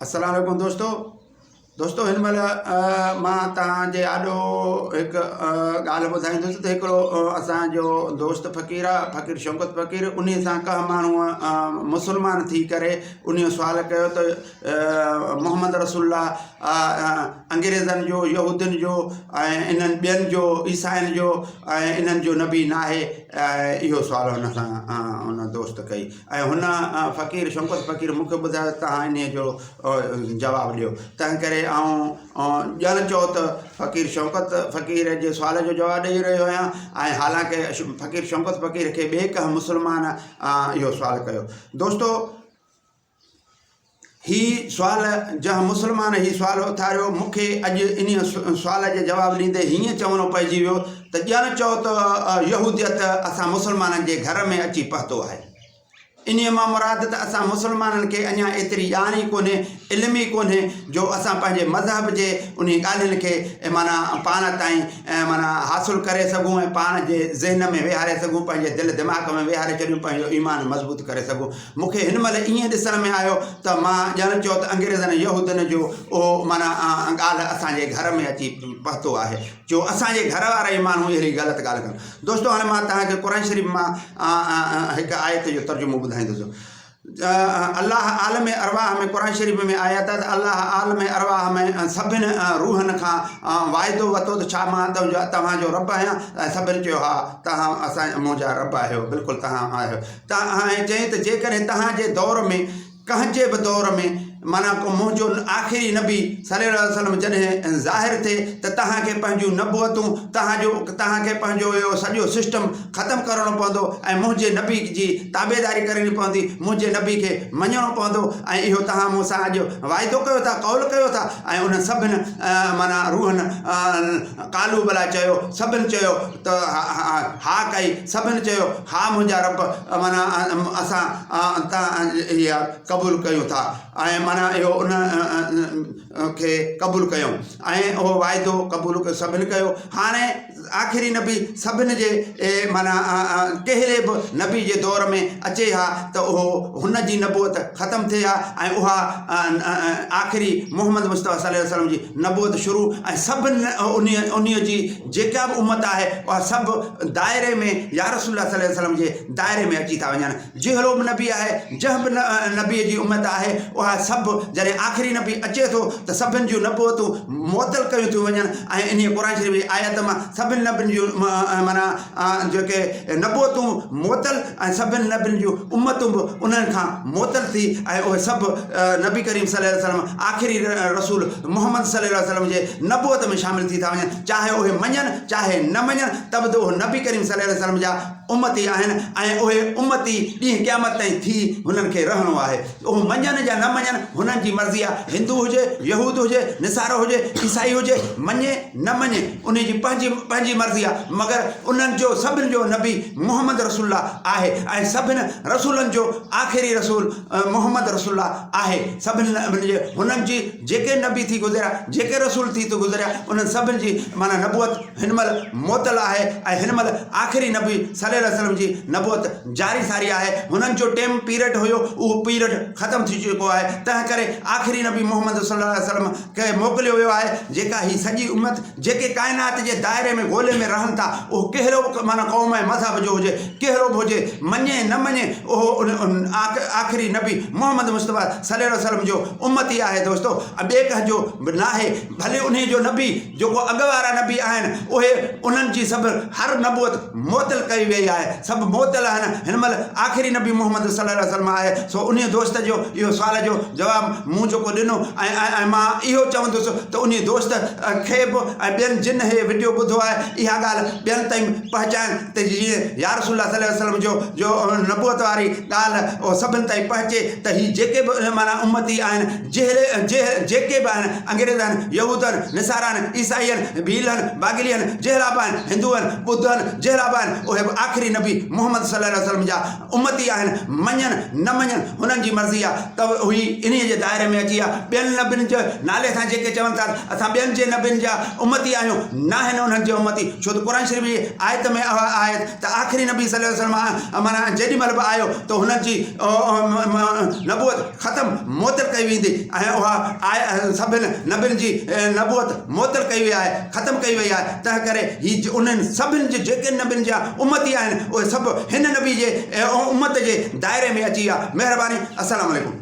अस्सलाम वालेकुम दोस्तों हिन महिल मां तव्हांजे आॾो हिकु ॻाल्हि ॿुधाईंदुसि त हिकिड़ो असांजो दोस्त फ़क़ीर आहे फ़क़ीर शौकत फ़क़ीर उन सां कंहिं माण्हूअ मुसलमान थी करे उन सुवाल कयो त मोहम्मद रसूलुल्लाह अंग्रेज़नि जो यहूदीन जो ऐं इन्हनि ॿियनि जो ईसाइनि जो ऐं इन्हनि जो नबी नाहे। इहो सुवाल हुन सां हुन दोस्त कई ऐं हुन फ़क़ीर शौकत फ़क़ीर मूंखे ॿुधायो तव्हां इन जो जवाबु ॾियो। तंहिं करे ॼण चओ त फ़क़ीर शौकत फ़क़ीर जे सुवाल जो जवाबु ॾेई रहियो आहियां ऐं हालांकि फ़क़ीर शौकत फ़क़ीर खे ॿिए कंहिं मुसलमान इहो सुवाल कयो। दोस्तो ही सुवाल जंहिं मुसलमान ही सुवाल उथारियो मूंखे अॼु इन सुवाल जे जवाबु ॾींदे हीअं चवणो पइजी वियो त ॼण चओ त यहूदियत असां मुसलमाननि जे घर में अची पहुतो आहे। इन मां मुराद त असां मुसलमाननि खे अञा एतिरी ॼाण ई कोन्हे इल्म ई कोन्हे जो असां पंहिंजे मज़हब जे उन ॻाल्हियुनि खे माना पाण ताईं माना हासिलु करे सघूं ऐं पाण जे ज़हन में विहारे सघूं, पंहिंजे दिलि दिमाग़ में विहारे छॾियूं, पंहिंजो ईमान मज़बूत करे सघूं। मूंखे हिन महिल ईअं ॾिसण में आयो त मां ॼण चओ त अंग्रेज़नि यहूदीन जो उहो माना ॻाल्हि असांजे घर में अची पहुतो आहे जो असांजे घर वारा ई माण्हू अहिड़ी ग़लति ॻाल्हि कनि। दोस्तो हाणे मां तव्हांखे क़ुर शरीफ़ मां हिकु आयत जो तर्जुमो ॿुधाईंदुसि। अल्लाह आलम अरवाह में क़ुर शरीफ़ में आयत त अल्लाह आलम अरवाह में सभिनि रूहनि खां वाइदो वरितो त छा मां तव्हांजो रब आहियां ऐं सभिनि चयो हा तव्हां असां मुंहिंजा रब आहियो, बिल्कुलु तव्हां आहियो। ऐं चई त जेकॾहिं तव्हांजे दौर में कंहिंजे बि दौर में माना को मुंहिंजो आख़िरी नबी सल्लल्लाहु अलैहि वसल्लम जॾहिं ज़ाहिर थिए त तव्हांखे पंहिंजूं नबूअतूं तव्हांखे पंहिंजो इहो सॼो सिस्टम ख़तमु करणो पवंदो ऐं मुंहिंजे नबी जी ताबेदारी करणी पवंदी, मुंहिंजे नबी खे मञणो पवंदो ऐं इहो तव्हां मूंसां अॼु वाइदो कयो था, कौल कयो था। ऐं उन सभिनि माना रूहनि कालू भला चयो, सभिनि चयो त हा कई, सभिनि चयो हा मुंहिंजा रब माना असां इहा क़बूलु कयूं था ऐं माना इहो उन खे क़बूलु कयूं ऐं उहो वाइदो क़बूलु सभिनि कयो। हाणे आख़िरी नबी सभिनि जे माना कहिड़े बि नबी जे दौर में अचे हा त उहो हुन जी नबूअत ख़तमु थिए हा ऐं उहा आख़िरी मोहम्मद मुस्तफ़ा सल्लल्लाहु अलैहि वसल्लम जी नबूअत शुरू ऐं सभिनि उन जी जेका बि उम्मत आहे उहा सभु दायरे में या रसूलुल्लाह सल्लल्लाहु अलैहि वसल्लम जे दायरे में अची था वञनि। जहिड़ो बि नबी आहे, जंहिं बि नबीअ जी उम्मत आहे उहा सभु जॾहिं आख़िरी नबी अचे थो त सभिनि जूं नबूअतूं मुअतल कयूं थियूं वञनि ऐं इन क़ुर शरीफ़ जी आयत मां सभिनि नबियुनि जूं माना जेके नबूअतूं मुअतल ऐं सभिनि नबियुनि जूं उम्मतूं बि उन्हनि खां मुअतल थी ऐं उहे सभु नबी करीम सल्लल्लाहु अलैहि वसल्लम आख़िरी रसूल मोहम्मद सल्लल्लाहु अलैहि वसल्लम जे नबूअत में शामिल थी था वञनि, चाहे उहे मञनि चाहे न मञनि त बि उहे नबी करीम सल्लल्लाहु अलैहि वसल्लम जा उम्मती आहिनि ऐं उहे उम्मती ॾींहुं क़यामत ताईं थी हुननि खे रहणो आहे। उहे मञनि या न मञनि हुननि जी मर्ज़ी आहे, हिंदू हुजे, यहूद हुजे, निसारो हुजे, ईसाई हुजे, मञे न मञे उन जी पंहिंजी मर्ज़ी आहे, मगर उन्हनि जो सभिनि जो नबी मोहम्मद रसूलुल्लाह आहे ऐं सभिनि रसूलनि जो आख़िरी रसूल मोहम्मद रसूलुल्लाह आहे। सभिनि जे हुननि जी जेके नबी थी गुज़रिया, जेके रसूल थी गुज़रिया, उन्हनि सभिनि जी माना नबूअत हिन महिल मुअतल आहे ऐं हिन महिल आख़िरी नबी सल्लल्लाहु अलैहि वसल्लम जी नबूअत जारी सारी आहे। हुननि जो टाइम पीरियड हुयो उहो पीरियड ख़तमु थी चुको आहे। तंहिं करे आख़िरी नबी मोहम्मद सल्लल्लाहु अलैहि वसल्लम खे मोकिलियो वियो आहे जेका ही सॼी उम्मत जेके काइनात जे दायरे में ॻोल्हे में रहनि था, उहो कहिड़ो माना क़ौम ऐं मज़हब जो हुजे, कहिड़ो बि हुजे, मञे न मञे उहो आख़िरी नबी मोहम्मद मुस्तफ़ा सल्लल्लाहु अलैहि वसल्लम जो उम्मती आहे। दोस्तो ॿिए कंहिंजो न आहे, भले उन जो नबी जेको अॻु वारा नबी आहिनि उहे उन्हनि जी सभु हर नबूअत मुअतल कई वई आहे, सभु मुअतल आहिनि। हिन महिल आख़िरी नबी मोहम्मद सल्लल्लाहु अलैहि वसल्लम आहे। सो उन दोस्त जो इहो सुवाल जो जवाबु मूं जेको ॾिनो ऐं मां इहो चवंदुसि त उन दोस्त खे बि ऐं ॿियनि जिन हे वीडियो ॿुधो आहे इहा ॻाल्हि ॿियनि ताईं पहुचाइनि त जीअं या रसूलुल्लाह सल्लल्लाहु अलैहि वसल्लम जो नबूअत वारी ॻाल्हि उहो सभिनि ताईं पहुचे त ही जेके बि माना उम्मती आहिनि, जेके बि आहिनि, अंग्रेज़ आहिनि, यहूद आहिनि, निसारा आहिनि, ईसाई आहिनि, भील आहिनि, बागिली आहिनि, जहिड़ा बि आहिनि, हिंदू आहिनि, ॿुद्ध आहिनि, जहिड़ा बि आहिनि उहे बि आख़िरी नबी मोहम्मद सल्लल्लाहु अलैहि वसल्लम जा उम्मती आहिनि। मञनि न मञनि हुननि जी मर्ज़ी आहे त हुई इन इन जे दायरे में अची आहे। ॿियनि नबियुनि जे नाले सां जेके चवनि था असां ॿियनि जे नबियुनि जा उम्मती आहियूं, न आहिनि उन्हनि जे उम्मती। छो त क़ुर शरीफ़ जी आयत में आहे त आख़िरी नबी सल्लल्लाहु अलैहि वसल्लम माना जेॾी महिल बि आयो त हुननि जी नबूअत ख़तमु मुअतल कई वेंदी ऐं उहा सभिनि नबियुनि जी नबूअत मुअतल कई वई आहे, ख़तमु कई वई आहे। तंहिं करे हीअ उन्हनि सभिनि जे जेके नबियुनि जा उम्मती आहिनि उहे सभु हिन नबी जे उम्मत जे दायरे में अची विया। महिरबानी। अस्सलामु अलैकुम।